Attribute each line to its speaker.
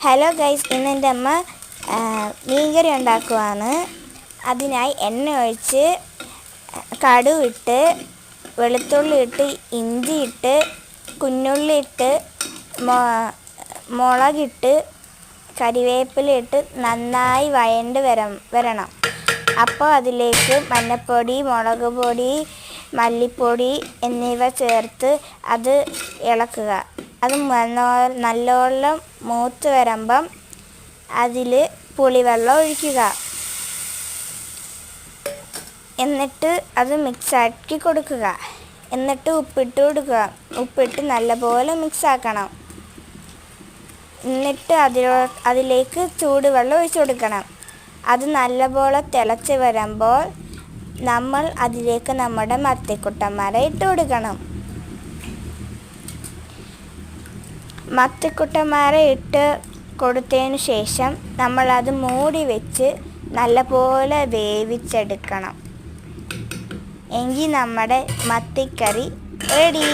Speaker 1: Hello guys, ഇന്ന് എൻ്റെ അമ്മ മീൻകറി ഉണ്ടാക്കുവാണ്. അതിനായി എണ്ണ ഒഴിച്ച് കടുക് ഇട്ട് വെളുത്തുള്ളി ഇട്ട് ഇഞ്ചി ഇട്ട് കുഞ്ഞുള്ളി ഇട്ട് മുളകിട്ട് കരിവേപ്പില ഇട്ട് നന്നായി വഴണ്ട് വരണം. അപ്പോൾ അതിലേക്ക് മഞ്ഞൾപ്പൊടി, മുളക് പൊടി, മല്ലിപ്പൊടി എന്നിവ ചേർത്ത് അത് ഇളക്കുക. അത് നല്ലോണം മൂത്ത് വരുമ്പം അതിൽ പുളിവെള്ളം ഒഴിക്കുക. എന്നിട്ട് അത് മിക്സാക്കി കൊടുക്കുക. എന്നിട്ട് ഉപ്പിട്ട് കൊടുക്കുക. ഉപ്പിട്ട് നല്ലപോലെ മിക്സാക്കണം. എന്നിട്ട് അതിലേക്ക് ചൂടുവെള്ളം ഒഴിച്ചു കൊടുക്കണം. അത് നല്ലപോലെ തിളച്ച് വരുമ്പോൾ നമ്മൾ അതിലേക്ക് നമ്മുടെ മത്തിക്കുട്ടന്മാരെ ഇട്ട് കൊടുക്കണം. മത്തിക്കുട്ടന്മാരെ ഇട്ട് കൊടുത്തതിന് ശേഷം നമ്മളത് മൂടി വെച്ച് നല്ലപോലെ വേവിച്ചെടുക്കണം. എങ്കിൽ നമ്മുടെ മത്തിക്കറി റെഡി.